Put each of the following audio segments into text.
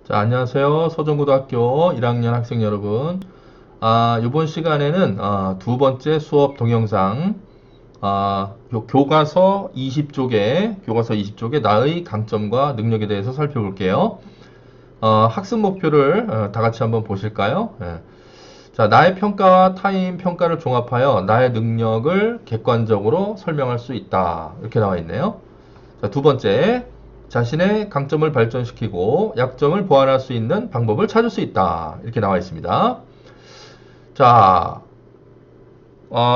자, 안녕하세요. 서정고등학교 1학년 학생 여러분. 이번 시간에는 두 번째 수업 동영상, 교과서 20쪽에 나의 강점과 능력에 대해서 살펴볼게요. 학습 목표를 다 같이 한번 보실까요? 예. 자, 나의 평가와 타인 평가를 종합하여 나의 능력을 객관적으로 설명할 수 있다. 이렇게 나와 있네요. 자, 두 번째, 자신의 강점을 발전시키고 약점을 보완할 수 있는 방법을 찾을 수 있다. 이렇게 나와 있습니다. 자,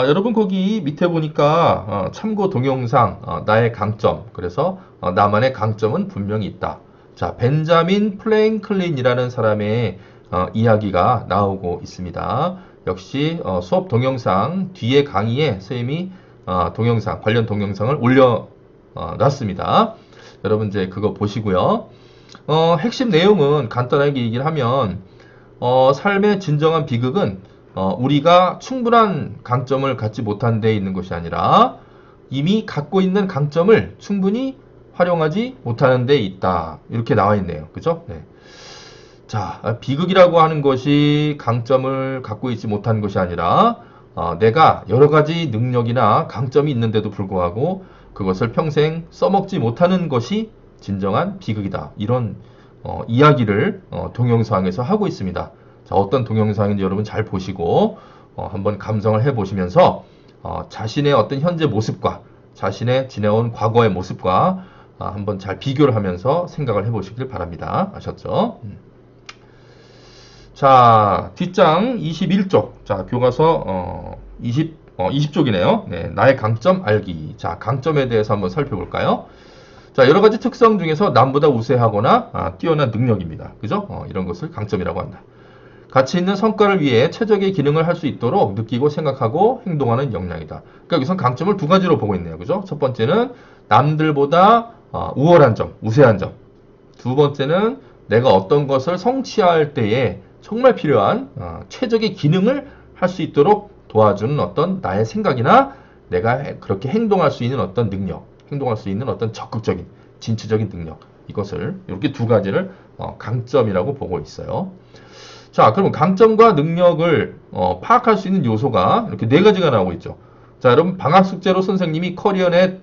여러분 거기 밑에 보니까 참고 동영상 나의 강점, 그래서 나만의 강점은 분명히 있다. 자, 벤자민 플랭클린이라는 사람의 이야기가 나오고 있습니다. 역시 수업 동영상 뒤에 강의에 선생님이 관련 동영상을 올려 놨습니다. 여러분 이제 그거 보시고요. 핵심 내용은 간단하게 얘기를 하면 삶의 진정한 비극은 우리가 충분한 강점을 갖지 못한 데 있는 것이 아니라 이미 갖고 있는 강점을 충분히 활용하지 못하는 데 있다. 이렇게 나와 있네요. 그죠? 네. 자, 비극이라고 하는 것이 강점을 갖고 있지 못한 것이 아니라 내가 여러 가지 능력이나 강점이 있는데도 불구하고 그것을 평생 써먹지 못하는 것이 진정한 비극이다. 이런 이야기를 동영상에서 하고 있습니다. 자, 어떤 동영상인지 여러분 잘 보시고 한번 감상을 해보시면서 자신의 어떤 현재 모습과 자신의 지내온 과거의 모습과 한번 잘 비교를 하면서 생각을 해보시길 바랍니다. 아셨죠? 자, 뒷장 21쪽. 자, 교과서 20쪽이네요. 네, 나의 강점 알기. 자, 강점에 대해서 한번 살펴볼까요? 자, 여러 가지 특성 중에서 남보다 우세하거나 뛰어난 능력입니다. 그죠? 이런 것을 강점이라고 한다. 가치 있는 성과를 위해 최적의 기능을 할 수 있도록 느끼고 생각하고 행동하는 역량이다. 그러니까 여기서 강점을 두 가지로 보고 있네요. 그죠? 첫 번째는 남들보다 우월한 점, 우세한 점. 두 번째는 내가 어떤 것을 성취할 때에 정말 필요한 최적의 기능을 할 수 있도록 도와주는 어떤 나의 생각이나 내가 그렇게 행동할 수 있는 어떤 능력, 행동할 수 있는 어떤 적극적인, 진취적인 능력, 이것을 이렇게 두 가지를 강점이라고 보고 있어요. 자, 그러면 강점과 능력을 파악할 수 있는 요소가 이렇게 네 가지가 나오고 있죠. 자, 여러분 방학 숙제로 선생님이 커리어넷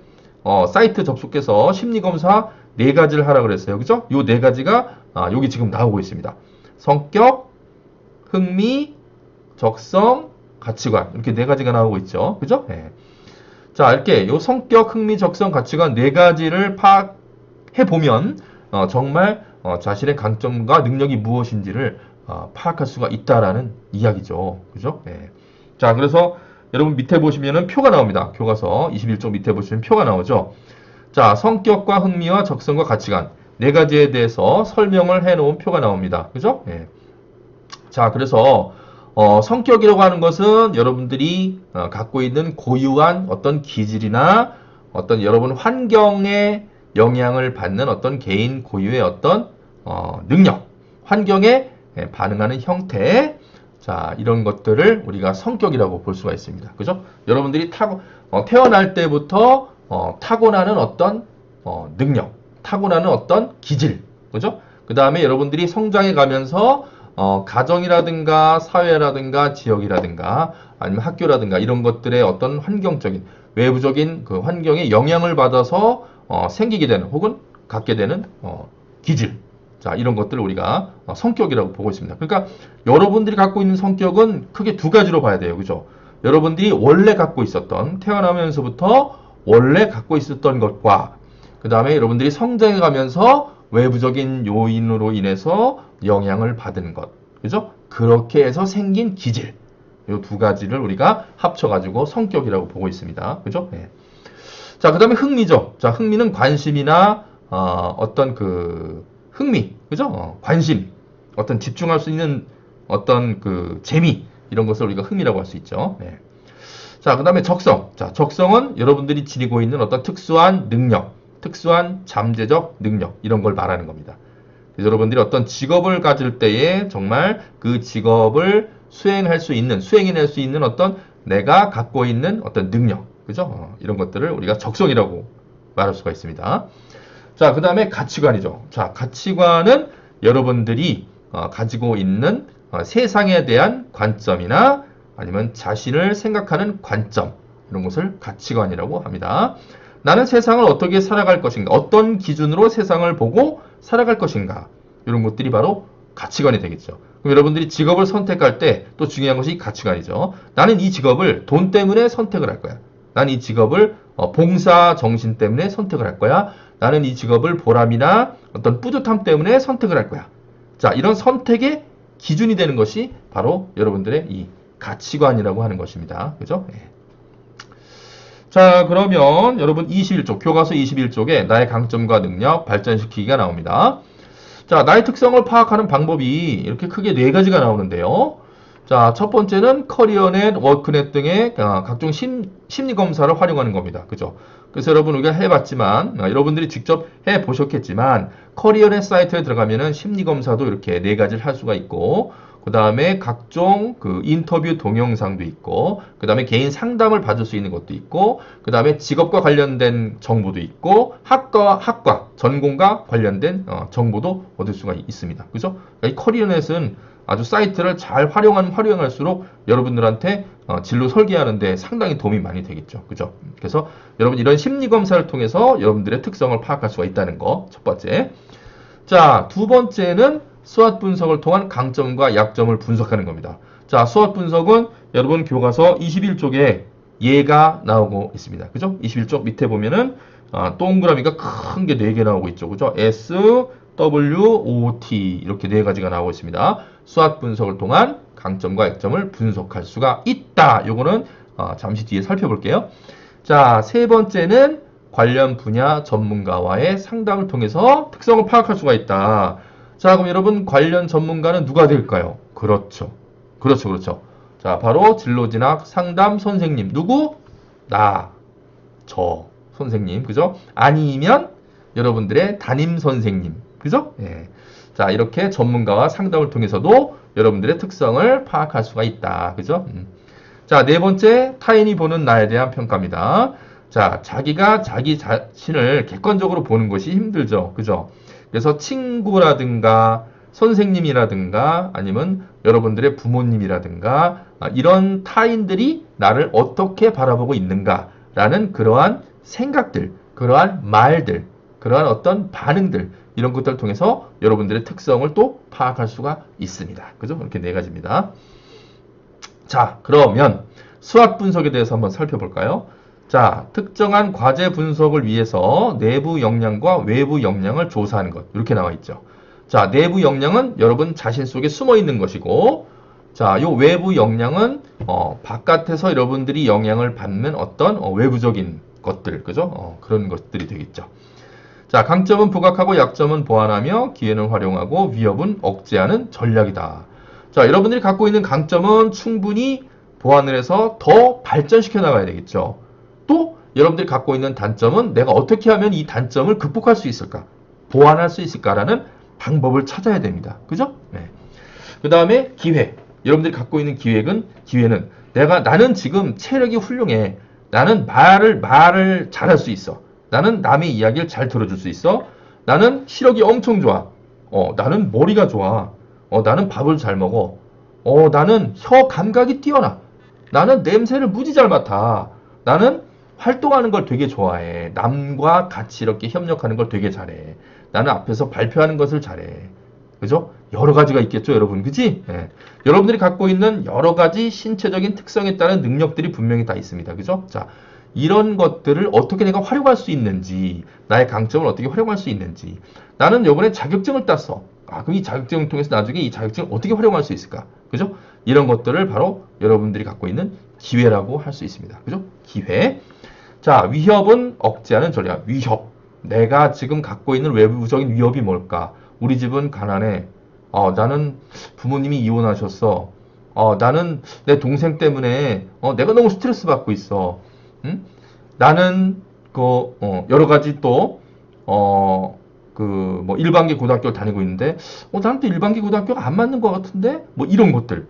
사이트 접속해서 심리검사 네 가지를 하라 그랬어요. 그죠? 요 네 가지가 여기 지금 나오고 있습니다. 성격, 흥미, 적성, 가치관. 이렇게 네 가지가 나오고 있죠. 그죠? 네. 자, 이렇게 요 성격, 흥미, 적성, 가치관 네 가지를 파악해 보면 정말 자신의 강점과 능력이 무엇인지를 파악할 수가 있다라는 이야기죠. 그죠? 네. 자, 그래서 여러분 밑에 보시면은 표가 나옵니다. 교과서 21쪽 밑에 보시면 표가 나오죠. 자, 성격과 흥미와 적성과 가치관 네 가지에 대해서 설명을 해 놓은 표가 나옵니다. 그죠? 네. 자, 그래서 성격이라고 하는 것은 여러분들이 갖고 있는 고유한 어떤 기질이나 어떤 여러분 환경에 영향을 받는 어떤 개인 고유의 어떤 능력, 환경에 반응하는 형태, 자, 이런 것들을 우리가 성격이라고 볼 수가 있습니다. 그죠? 여러분들이 태어날 때부터 타고나는 어떤 능력, 타고나는 어떤 기질, 그죠? 그 다음에 여러분들이 성장해 가면서 가정이라든가 사회라든가 지역이라든가 아니면 학교라든가 이런 것들의 어떤 환경적인 외부적인 그 환경에 영향을 받아서 생기게 되는 혹은 갖게 되는 기질, 자, 이런 것들을 우리가 성격이라고 보고 있습니다. 그러니까 여러분들이 갖고 있는 성격은 크게 두 가지로 봐야 돼요. 그죠? 여러분들이 원래 갖고 있었던, 태어나면서부터 원래 갖고 있었던 것과 그 다음에 여러분들이 성장해 가면서 외부적인 요인으로 인해서 영향을 받은 것. 그죠? 그렇게 해서 생긴 기질. 이 두 가지를 우리가 합쳐가지고 성격이라고 보고 있습니다. 그죠? 네. 자, 그 다음에 흥미죠. 자, 흥미는 관심이나 어떤 그 흥미, 그죠? 관심, 어떤 집중할 수 있는 어떤 그 재미, 이런 것을 우리가 흥미라고 할 수 있죠. 네. 자, 그 다음에 적성. 자, 적성은 여러분들이 지니고 있는 어떤 특수한 능력, 특수한 잠재적 능력, 이런 걸 말하는 겁니다. 그래서 여러분들이 어떤 직업을 가질 때에 정말 그 직업을 수행해낼 수 있는 어떤 내가 갖고 있는 어떤 능력, 그죠? 이런 것들을 우리가 적성이라고 말할 수가 있습니다. 자, 그 다음에 가치관이죠. 자, 가치관은 여러분들이 가지고 있는 세상에 대한 관점이나 아니면 자신을 생각하는 관점, 이런 것을 가치관이라고 합니다. 나는 세상을 어떻게 살아갈 것인가, 어떤 기준으로 세상을 보고 살아갈 것인가, 이런 것들이 바로 가치관이 되겠죠. 그럼 여러분들이 직업을 선택할 때 또 중요한 것이 가치관이죠. 나는 이 직업을 돈 때문에 선택을 할 거야. 나는 이 직업을 봉사 정신 때문에 선택을 할 거야. 나는 이 직업을 보람이나 어떤 뿌듯함 때문에 선택을 할 거야. 자, 이런 선택의 기준이 되는 것이 바로 여러분들의 이 가치관이라고 하는 것입니다. 그죠? 네. 자, 그러면 여러분 21쪽, 교과서 21쪽에 나의 강점과 능력 발전시키기가 나옵니다. 자, 나의 특성을 파악하는 방법이 이렇게 크게 4가지가 나오는데요. 자, 첫 번째는 커리어넷, 워크넷 등의 각종 심리검사를 활용하는 겁니다. 그죠? 그래서 여러분 우리가 해봤지만, 여러분들이 직접 해보셨겠지만, 커리어넷 사이트에 들어가면은 심리검사도 이렇게 4가지를 할 수가 있고, 그 다음에 각종 인터뷰 동영상도 있고, 그 다음에 개인 상담을 받을 수 있는 것도 있고, 그 다음에 직업과 관련된 정보도 있고, 학과, 전공과 관련된 정보도 얻을 수가 있습니다. 그죠? 그러니까 이 커리어넷은 아주 사이트를 잘 활용할수록 여러분들한테 진로 설계하는데 상당히 도움이 많이 되겠죠. 그죠? 그래서 여러분 이런 심리검사를 통해서 여러분들의 특성을 파악할 수가 있다는 거, 첫 번째. 자, 두 번째는 스왓 분석을 통한 강점과 약점을 분석하는 겁니다. 자, 스왓 분석은 여러분 교과서 21쪽에 예가 나오고 있습니다. 그죠? 21쪽 밑에 보면은 동그라미가 큰 게 4개 나오고 있죠. 그죠? S, W, O, T 이렇게 4가지가 나오고 있습니다. 스왓 분석을 통한 강점과 약점을 분석할 수가 있다. 요거는 잠시 뒤에 살펴볼게요. 자, 세 번째는 관련 분야 전문가와의 상담을 통해서 특성을 파악할 수가 있다. 자, 그럼 여러분 관련 전문가는 누가 될까요? 그렇죠. 자, 바로 진로진학 상담 선생님. 누구? 나, 저 선생님. 그죠? 아니면 여러분들의 담임 선생님. 그죠? 예. 자, 이렇게 전문가와 상담을 통해서도 여러분들의 특성을 파악할 수가 있다. 그죠? 자, 네 번째, 타인이 보는 나에 대한 평가입니다. 자, 자기가 자기 자신을 객관적으로 보는 것이 힘들죠. 그죠? 그래서 친구라든가 선생님이라든가 아니면 여러분들의 부모님이라든가 이런 타인들이 나를 어떻게 바라보고 있는가라는 그러한 생각들, 그러한 말들, 그러한 어떤 반응들, 이런 것들을 통해서 여러분들의 특성을 또 파악할 수가 있습니다. 그죠? 이렇게 4가지입니다. 자, 그러면 스왓 분석에 대해서 한번 살펴볼까요? 자, 특정한 과제 분석을 위해서 내부 역량과 외부 역량을 조사하는 것. 이렇게 나와 있죠. 자, 내부 역량은 여러분 자신 속에 숨어 있는 것이고, 자, 요 외부 역량은 바깥에서 여러분들이 영향을 받는 어떤 외부적인 것들, 그죠? 그런 것들이 되겠죠. 자, 강점은 부각하고 약점은 보완하며 기회는 활용하고 위협은 억제하는 전략이다. 자, 여러분들이 갖고 있는 강점은 충분히 보완을 해서 더 발전시켜 나가야 되겠죠. 또 여러분들이 갖고 있는 단점은 내가 어떻게 하면 이 단점을 극복할 수 있을까? 보완할 수 있을까라는 방법을 찾아야 됩니다. 그죠? 네. 그 다음에 기회. 여러분들이 갖고 있는 기회는 나는 지금 체력이 훌륭해. 나는 말을 잘할 수 있어. 나는 남의 이야기를 잘 들어줄 수 있어. 나는 시력이 엄청 좋아. 나는 머리가 좋아. 나는 밥을 잘 먹어. 나는 혀 감각이 뛰어나. 나는 냄새를 무지 잘 맡아. 나는 활동하는 걸 되게 좋아해. 남과 같이 이렇게 협력하는 걸 되게 잘해. 나는 앞에서 발표하는 것을 잘해. 그죠? 여러 가지가 있겠죠, 여러분. 그지? 예. 여러분들이 갖고 있는 여러 가지 신체적인 특성에 따른 능력들이 분명히 다 있습니다. 그죠? 자, 이런 것들을 어떻게 내가 활용할 수 있는지, 나의 강점을 어떻게 활용할 수 있는지. 나는 이번에 자격증을 땄어. 그럼 이 자격증을 통해서 나중에 이 자격증을 어떻게 활용할 수 있을까? 그죠? 이런 것들을 바로 여러분들이 갖고 있는 기회라고 할 수 있습니다. 그죠? 기회. 자, 위협은 억제하는 전략. 위협. 내가 지금 갖고 있는 외부적인 위협이 뭘까? 우리 집은 가난해. 나는 부모님이 이혼하셨어. 나는 내 동생 때문에 내가 너무 스트레스 받고 있어. 응? 나는 여러 가지 또 뭐 일반계 고등학교를 다니고 있는데 나는 또 일반계 고등학교가 안 맞는 것 같은데 뭐 이런 것들.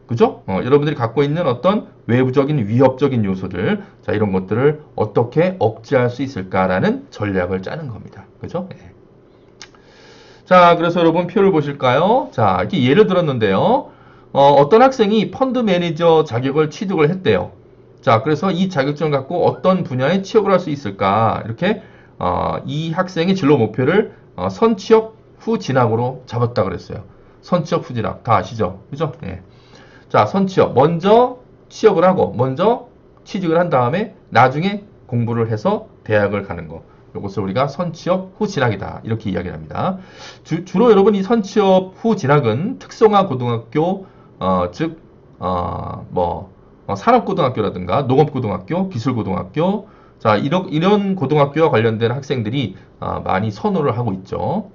그죠? 여러분들이 갖고 있는 어떤 외부적인 위협적인 요소들, 자, 이런 것들을 어떻게 억제할 수 있을까라는 전략을 짜는 겁니다. 그죠? 네. 자, 그래서 여러분 표를 보실까요? 자, 이렇게 예를 들었는데요. 어떤 학생이 펀드 매니저 자격을 취득을 했대요. 자, 그래서 이 자격증을 갖고 어떤 분야에 취업을 할 수 있을까? 이렇게 이 학생의 진로 목표를 선취업 후 진학으로 잡았다 그랬어요. 선취업 후 진학 다 아시죠? 그죠? 예. 자, 선취업 먼저 취업을 하고 먼저 취직을 한 다음에 나중에 공부를 해서 대학을 가는 거. 이것을 우리가 선취업 후 진학이다. 이렇게 이야기를 합니다. 주로 여러분 이 선취업 후 진학은 특성화 고등학교, 산업고등학교라든가 농업고등학교, 기술고등학교, 자, 이런 고등학교와 관련된 학생들이 많이 선호를 하고 있죠.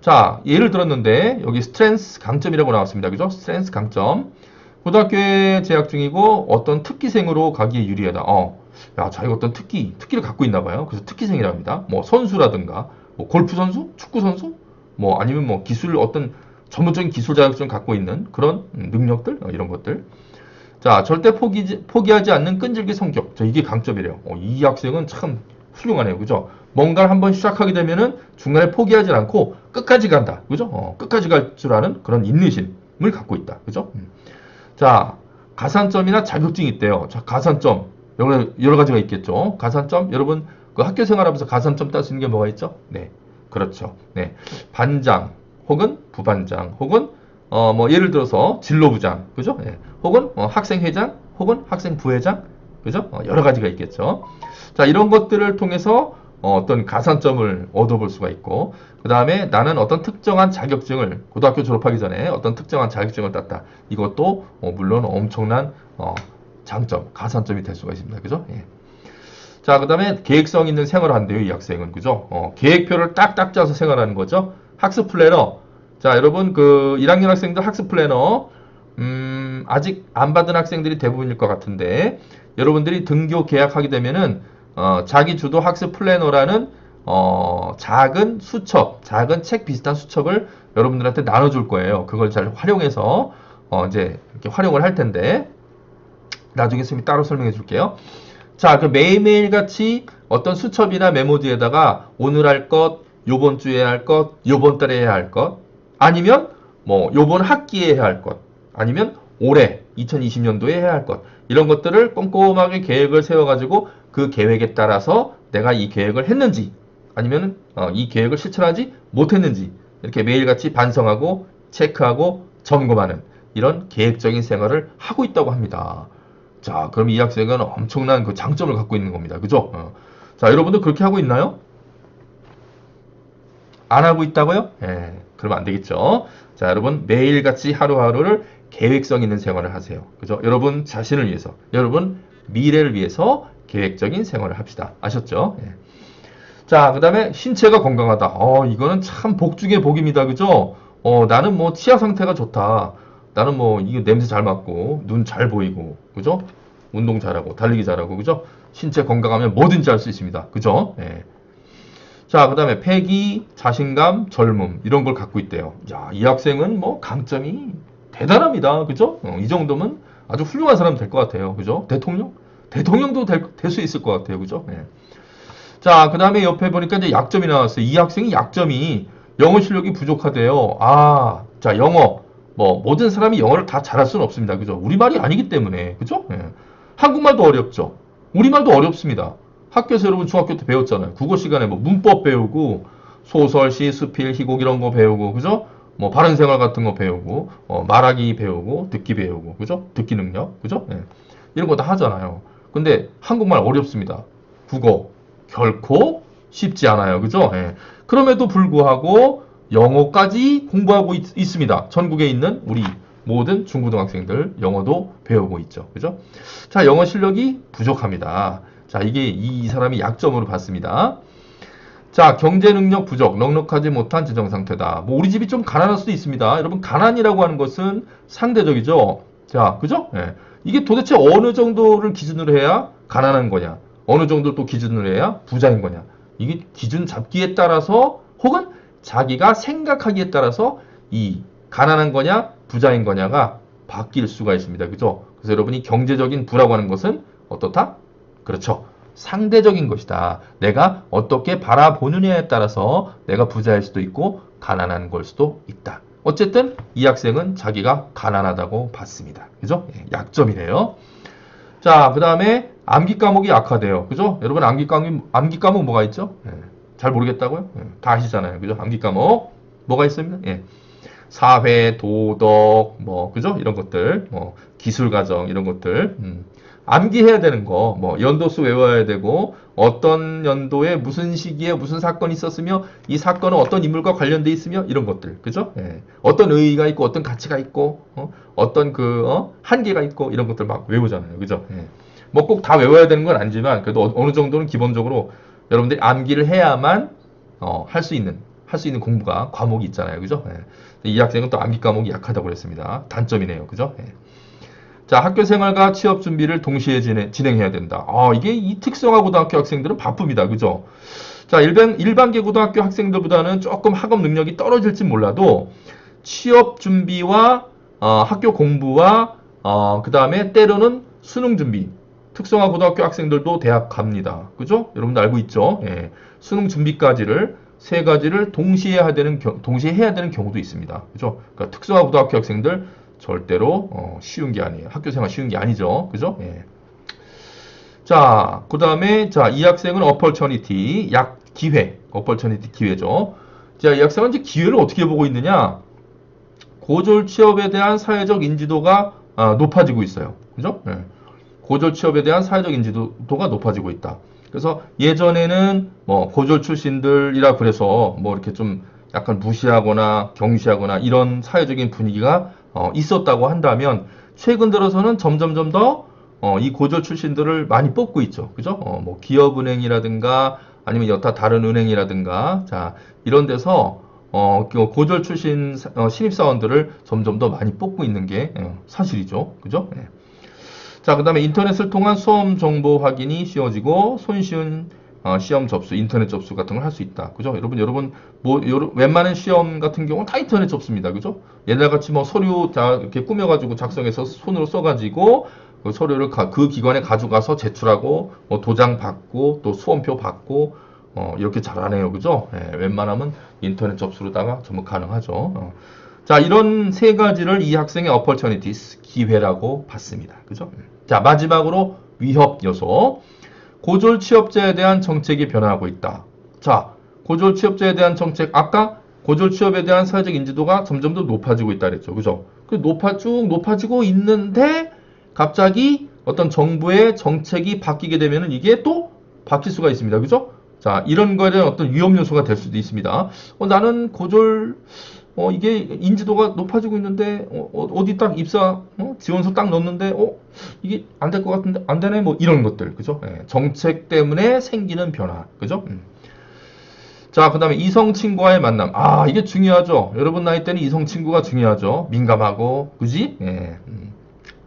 자, 예를 들었는데 여기 스트렝스 강점이라고 나왔습니다. 그죠? 스트렝스 강점. 고등학교에 재학 중이고 어떤 특기생으로 가기에 유리하다. 야, 자기가 어떤 특기를 갖고 있나 봐요. 그래서 특기생이라고 합니다. 뭐 선수라든가, 뭐 골프 선수, 축구 선수, 뭐 아니면 뭐 기술 어떤 전문적인 기술 자격증 갖고 있는 그런 능력들, 이런 것들. 자, 절대 포기하지 않는 끈질기 성격. 자, 이게 강점이래요. 이 학생은 참 훌륭하네요. 그죠? 뭔가를 한번 시작하게 되면은 중간에 포기하지 않고 끝까지 간다. 그죠? 끝까지 갈 줄 아는 그런 인내심을 갖고 있다. 그죠? 자, 가산점이나 자격증이 있대요. 자, 가산점. 여러 가지가 있겠죠. 가산점. 여러분, 그 학교 생활하면서 가산점 딸 수 있는 게 뭐가 있죠? 네. 그렇죠. 네. 반장, 혹은 부반장, 혹은, 예를 들어서 진로부장. 그죠? 네. 혹은, 학생회장, 혹은 학생부회장. 그죠? 여러 가지가 있겠죠. 자, 이런 것들을 통해서 어떤 가산점을 얻어볼 수가 있고, 그 다음에 나는 어떤 특정한 자격증을 고등학교 졸업하기 전에 어떤 특정한 자격증을 땄다. 이것도 물론 엄청난 장점, 가산점이 될 수가 있습니다. 그죠? 예. 자, 그 다음에 계획성 있는 생활을 한대요, 이 학생은. 그죠? 계획표를 딱딱 짜서 생활하는 거죠. 학습 플래너. 자, 여러분, 1학년 학생들 학습 플래너, 아직 안 받은 학생들이 대부분일 것 같은데, 여러분들이 등교 계약하게 되면은, 자기 주도 학습 플래너라는, 작은 수첩, 작은 책 비슷한 수첩을 여러분들한테 나눠줄 거예요. 그걸 잘 활용해서, 이제, 이렇게 활용을 할 텐데, 나중에 선생님이 따로 설명해 줄게요. 자, 그 매일매일 같이 어떤 수첩이나 메모지에다가 오늘 할 것, 요번 주에 할 것, 요번 달에 해야 할 것, 아니면 뭐 요번 학기에 해야 할 것, 아니면 올해 2020년도에 해야 할 것, 이런 것들을 꼼꼼하게 계획을 세워가지고 그 계획에 따라서 내가 이 계획을 했는지, 아니면 이 계획을 실천하지 못했는지 이렇게 매일같이 반성하고 체크하고 점검하는 이런 계획적인 생활을 하고 있다고 합니다. 자, 그럼 이 학생은 엄청난 그 장점을 갖고 있는 겁니다. 그죠? 자, 여러분도 그렇게 하고 있나요? 안 하고 있다고요? 예, 그러면 안 되겠죠. 자, 여러분 매일같이 하루하루를 계획성 있는 생활을 하세요. 그죠? 여러분 자신을 위해서, 여러분 미래를 위해서 계획적인 생활을 합시다. 아셨죠? 예. 자, 그 다음에 신체가 건강하다. 이거는 참 복 중의 복입니다. 그죠? 나는 뭐 치아 상태가 좋다. 나는 뭐 이게 냄새 잘 맡고 눈 잘 보이고, 그죠? 운동 잘하고 달리기 잘하고, 그죠? 신체 건강하면 뭐든지 할 수 있습니다. 그죠? 예. 자, 그 다음에 패기, 자신감, 젊음 이런 걸 갖고 있대요. 야, 이 학생은 뭐 강점이 대단합니다. 그죠? 이 정도면 아주 훌륭한 사람 될 것 같아요. 그죠? 대통령도 될 수 있을 것 같아요. 그죠? 예. 자, 그 다음에 옆에 보니까 이제 약점이 나왔어요. 이 학생이 약점이 영어 실력이 부족하대요. 자, 영어. 모든 사람이 영어를 다 잘할 수는 없습니다. 그죠? 우리말이 아니기 때문에. 그죠? 예. 한국말도 어렵죠. 우리말도 어렵습니다. 학교에서 여러분 중학교 때 배웠잖아요. 국어 시간에 뭐 문법 배우고, 소설, 시, 수필, 희곡 이런 거 배우고, 그죠? 뭐 발음 생활 같은 거 배우고, 말하기 배우고, 듣기 배우고, 그죠? 듣기 능력, 그죠? 예. 이런 거 다 하잖아요. 근데 한국말 어렵습니다. 국어. 결코 쉽지 않아요. 그죠? 예. 그럼에도 불구하고 영어까지 공부하고 있습니다. 전국에 있는 우리 모든 중고등학생들 영어도 배우고 있죠. 그죠? 자, 영어 실력이 부족합니다. 자, 이게 이 사람이 약점으로 봤습니다. 자, 경제 능력 부족, 넉넉하지 못한 재정 상태다. 뭐 우리 집이 좀 가난할 수도 있습니다. 여러분, 가난이라고 하는 것은 상대적이죠. 자, 그죠? 예. 이게 도대체 어느 정도를 기준으로 해야 가난한 거냐? 어느 정도 또 기준으로 해야 부자인 거냐? 이게 기준 잡기에 따라서 혹은 자기가 생각하기에 따라서 이 가난한 거냐, 부자인 거냐가 바뀔 수가 있습니다. 그죠? 그래서 여러분이 경제적인 부라고 하는 것은 어떻다? 그렇죠. 상대적인 것이다. 내가 어떻게 바라보느냐에 따라서 내가 부자일 수도 있고 가난한 걸 수도 있다. 어쨌든 이 학생은 자기가 가난하다고 봤습니다. 그죠? 예, 약점이래요. 자, 그 다음에 암기 과목이 약하대요. 그죠? 여러분 암기 과목 뭐가 있죠? 예, 잘 모르겠다고요? 예, 다 아시잖아요. 그죠? 암기 과목 뭐가 있습니다. 예. 사회, 도덕, 뭐, 그죠? 이런 것들, 뭐, 기술 과정, 이런 것들, 암기해야 되는 거, 뭐, 연도수 외워야 되고, 어떤 연도에 무슨 시기에 무슨 사건이 있었으며, 이 사건은 어떤 인물과 관련돼 있으며, 이런 것들, 그죠? 예. 어떤 의의가 있고, 어떤 가치가 있고, 어떤 한계가 있고, 이런 것들 막 외우잖아요. 그죠? 예. 뭐 꼭 다 외워야 되는 건 아니지만, 그래도 어느 정도는 기본적으로 여러분들이 암기를 해야만, 할 수 있는 공부가, 과목이 있잖아요. 그죠? 예. 이 학생은 또 암기 과목이 약하다고 그랬습니다. 단점이네요. 그죠? 예. 자, 학교 생활과 취업 준비를 동시에 진행해야 된다. 이게 이 특성화 고등학교 학생들은 바쁩니다. 그죠? 자, 일반계 고등학교 학생들보다는 조금 학업 능력이 떨어질지 몰라도 취업 준비와 학교 공부와 그 다음에 때로는 수능 준비. 특성화 고등학교 학생들도 대학 갑니다. 그죠? 여러분들 알고 있죠? 예. 수능 준비까지를 세 가지를 동시에 해야 되는 경우도 있습니다. 그죠? 그러니까 특성화 고등학교 학생들 절대로 쉬운 게 아니에요. 학교 생활 쉬운 게 아니죠. 그죠? 예. 자, 그 다음에 이 학생은 어펄처니티, 어펄처니티 기회죠. 자, 이 학생은 이제 기회를 어떻게 보고 있느냐? 고졸 취업에 대한 사회적 인지도가 높아지고 있어요. 그죠? 예. 고졸 취업에 대한 사회적 인지도가 높아지고 있다. 그래서 예전에는 뭐 고졸 출신들이라 그래서 뭐 이렇게 좀 약간 무시하거나 경시하거나 이런 사회적인 분위기가 있었다고 한다면 최근 들어서는 점점점 더 이 고졸 출신들을 많이 뽑고 있죠. 그죠? 뭐 기업은행이라든가 아니면 여타 다른 은행이라든가 자 이런 데서 고졸 출신 신입사원들을 점점 더 많이 뽑고 있는 게 사실이죠. 그죠? 예. 자, 그 다음에 인터넷을 통한 수험 정보 확인이 쉬워지고 손쉬운 시험 접수, 인터넷 접수 같은 걸 할 수 있다. 그죠? 여러분, 웬만한 시험 같은 경우는 다 인터넷 접수입니다. 그죠? 옛날같이 뭐 서류 다 이렇게 꾸며가지고 작성해서 손으로 써가지고 그 서류를 그 기관에 가져가서 제출하고 뭐 도장 받고 또 수험표 받고 이렇게 잘 안 해요. 그죠? 예, 웬만하면 인터넷 접수로다가 전부 가능하죠. 자, 이런 세 가지를 이 학생의 opportunities, 기회라고 봤습니다. 그죠? 자, 마지막으로 위협 요소. 고졸 취업자에 대한 정책이 변화하고 있다. 자, 고졸 취업자에 대한 정책, 아까 고졸 취업에 대한 사회적 인지도가 점점 더 높아지고 있다 그랬죠. 그죠? 쭉 높아지고 있는데 갑자기 어떤 정부의 정책이 바뀌게 되면은 이게 또 바뀔 수가 있습니다. 그죠? 자, 이런 거에 대한 어떤 위험 요소가 될 수도 있습니다. 나는 고졸 이게 인지도가 높아지고 있는데 어디 딱 입사 지원서 딱 넣었는데 이게 안 될 것 같은데 안 되네 뭐 이런 것들 그죠? 예, 정책 때문에 생기는 변화 그죠? 자, 그 다음에 이성 친구와의 만남. 이게 중요하죠. 여러분 나이 때는 이성 친구가 중요하죠. 민감하고 그지? 예.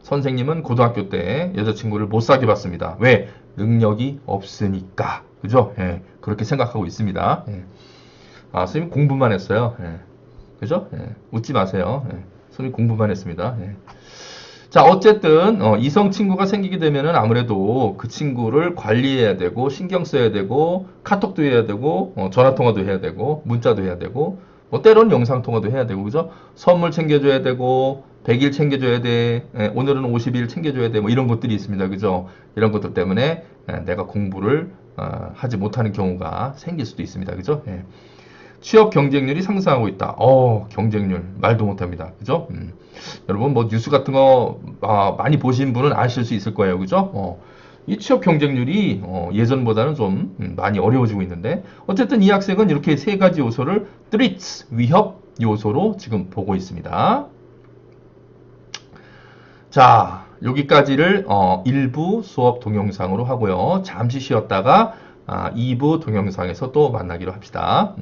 선생님은 고등학교 때 여자친구를 못 사귀어 봤습니다. 왜? 능력이 없으니까. 그죠? 예, 그렇게 생각하고 있습니다. 예. 선생님 공부만 했어요. 예. 그죠? 예, 웃지 마세요. 예, 선생님 공부만 했습니다. 예. 자, 어쨌든 이성 친구가 생기게 되면은 아무래도 그 친구를 관리해야 되고 신경 써야 되고 카톡도 해야 되고 전화 통화도 해야 되고 문자도 해야 되고 뭐 때로는 영상 통화도 해야 되고 그죠? 선물 챙겨줘야 되고 100일 챙겨줘야 돼. 예, 오늘은 50일 챙겨줘야 돼. 뭐 이런 것들이 있습니다. 그죠? 이런 것들 때문에 내가 공부를 하지 못하는 경우가 생길 수도 있습니다. 그죠? 예. 취업 경쟁률이 상승하고 있다. 경쟁률 말도 못합니다. 그죠? 여러분 뭐 뉴스 같은 거 많이 보신 분은 아실 수 있을 거예요. 그죠? 이 취업 경쟁률이 예전보다는 좀 많이 어려워지고 있는데 어쨌든 이 학생은 이렇게 세 가지 요소를 threats, 위협 요소로 지금 보고 있습니다. 자, 여기까지를 1부 수업 동영상으로 하고요. 잠시 쉬었다가 2부 동영상에서 또 만나기로 합시다.